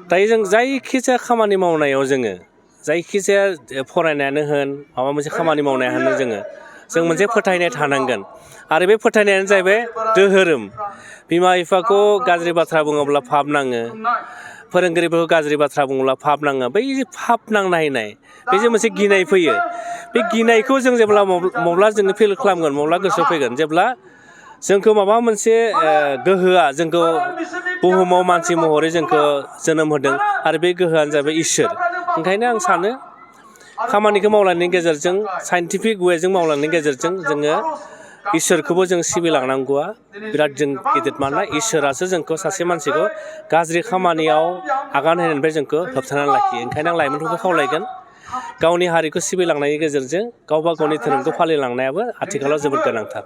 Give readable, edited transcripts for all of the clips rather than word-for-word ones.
दायो जों जायखिजाया खामानि मावनायाव जोङो जायखिजाया फरायनायानो होन माबा मोनसे खामानि मावनायानो जों मोनसे फोथायनाय थानांगोन आरो बे फोथायनायानो जाहैबाय धोरोम। बिमा बिफाखौ गाज्रि बाथ्रा बुङोब्ला पाप नाङो, फोरोंगिरिफोरखौ गाज्रि बाथ्रा बुङोब्ला पाप नाङो। बै जे पाप नांनाय बे जे मोनसे गिनाय फैयो, बे गिनायखौ जों जेब्ला मब्ला जोङो फिल खालामगोन, मब्ला गोसोआव फैगोन जेब्ला जोंखौ माबा मोनसे गोहोआ जोंखौ बुहुमाव मानसि महरै जोंखौ जोनोम होदों आरो बे गोहोआनो जाबाय इसोर। ओंखायनो आं सानो खामानिखौ मावलांनायनि गेजेरजों साइन्टिफिक वेजों मावलांनायनि गेजेरजों जोङो इसोरखौबो जों सिबिलांनांगौआ बिराद जों गिदिर। मानोना इसोरासो जोंखौ सासे मानसिखौ गाज्रि खामानियाव आगान होनायनिफ्राय जोंखौ होबथानानै लाखियो। ओंखायनो आं लाइमोनफोरखौ खावलायगोन गावनि हारिखौ सिबिलांनायनि गेजेरजों गावबा गावनि धोरोमखौ फालिलांनायाबो आथिखालाव जोबोद गोनांथार।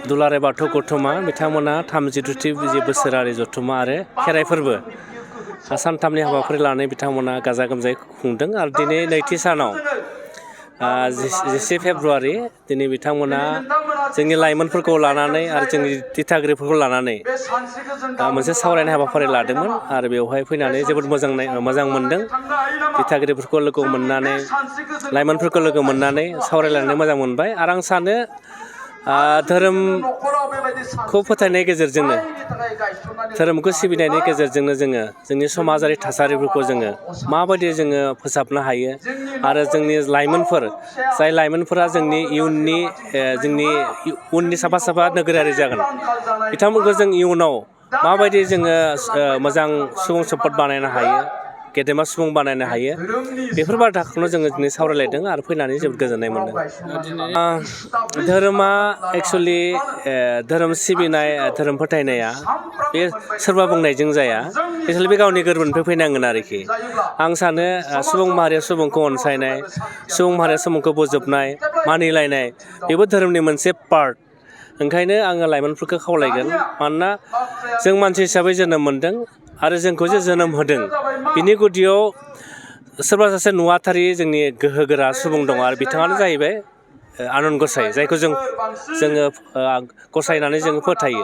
दुलाराय बाथौ गौथुमा बिथांमोना 32थि बोसोरारि जथुम्मा आरो खेराइ फोरबो सानथामनि हाबाफारि लानानै बिथांमोना गाजा गोमजायै खुंदों आरो दिनै नैथि सानाव 10 फेब्रुवारि दिनै बिथांमोना जोंनि लाइमोनफोरखौ लानानै आरो जोंनि दिथागिरिफोरखौ लानानै मोनसे सावरायनाय हाबाफारि लादोंमोन आरो बेवहाय फैनानै जोबोद मोजां मोनदों। दिथागिरिफोरखौ लोगो मोननानै, लाइमोनफोरखौ लोगो मोननानै सावरायलायनानै मोजां मोनबाय आरो आं सानो धोरोमखौ फोथायनायनि गेजेरजोंनो, धोरोमखौ सिबिनायनि गेजेरजोंनो जोङो जोंनि समाजारि थासारिफोरखौ जोङो माबायदि जोङो फोसाबनो हायो आरो जोंनि लाइमोनफोर, जाय लाइमोनफोरा जोंनि उननि साफा साफा नोगोरारि जागोन, बिथांमोनखौ जों इयुनाव माबायदि जोङो मोजां सुबुं सम्पद बानायनो हायो, गेदेमा सुबुं बानायनो हायो, बेफोर बाथ्राखौनो जोङो दिनै सावरायलायदों आरो फैनानै जोबोद गोजोननाय मोनदों। धोरोमा एक्सुवेलि धोरोम सिबिनाय, धोरोम फोथायनाया बे सोरबा बुंनायजों जाया, एक्सुवेलि बे गावनि गोरबोनिफ्राय फैनांगोन आरोखि। आं सानो सुबुं माहारिया सुबुंखौ अनसायनाय, सुबुं माहारिया सुबुंखौ बोजबनाय, मानिलायनाय, बेबो धोरोमनि मोनसे पार्ट। ओंखायनो आङो लाइमोनफोरखौ खावलायगोन, मानोना जों मानसि हिसाबै जोनोम मोनदों आरो जोंखौ जे जोनोम होदों बिनि गुदियाव सोरबा सासे नुवाथारि जोंनि गोहोगोरा सुबुं दङ आरो बिथाङानो जाहैबाय आनान गसाइ, जायखौ जोङो गसाइ होननानै जोङो फोथायो।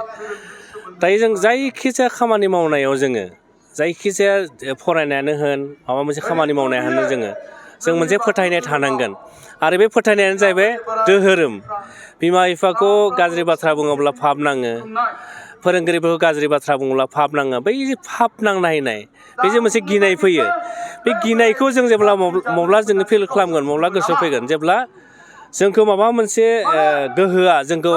दायो जों जायखिजाया खामानि मावनायाव जोङो जायखिजाया फरायनायानो होन माबा मोनसे खामानि मावनायानो जों मोनसे फोथायनाय थानांगोन आरो बे फोथायनायानो जाहैबाय धोरोम। बिमा बिफाखौ गाज्रि बाथ्रा बुङोब्ला पाप नाङो, फोरोंगिरिफोरखौ गाज्रि बाथ्रा बुङोब्ला पाप नाङो। बै जे पाप नांनाय बे जे मोनसे गिनाय फैयो, बे गिनायखौ जों जेब्ला मब्ला जोङो फिल खालामगोन, मब्ला गोसोआव फैगोन जेब्ला जोंखौ माबा मोनसे गोहोआ जोंखौ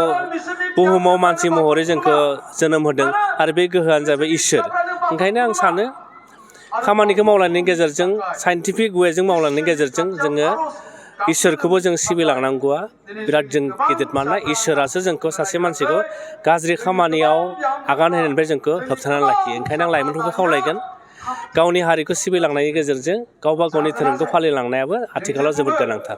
बुहुमाव मानसि महरै जोंखौ जोनोम होदों आरो बे गोहोआनो जाबाय इसोर। ओंखायनो आं सानो खामानिखौ मावलांनायनि गेजेरजों साइन्टिफिक वेजों मावलांनायनि गेजेरजों जोङो इसोरखौबो जों सिबिलांनांगौआ बिराद जों गिदिर। मानोना इसोरासो जोंखौ सासे मानसिखौ गाज्रि खामानियाव आगान होनायनिफ्राय जोंखौ होबथानानै लाखियो। ओंखायनो आं लाइमोनफोरखौ खावलायगोन गावनि हारिखौ सिबिलांनायनि गेजेरजों गावबा गावनि धोरोमखौ फालिलांनायाबो आथिखालाव जोबोद गोनांथार।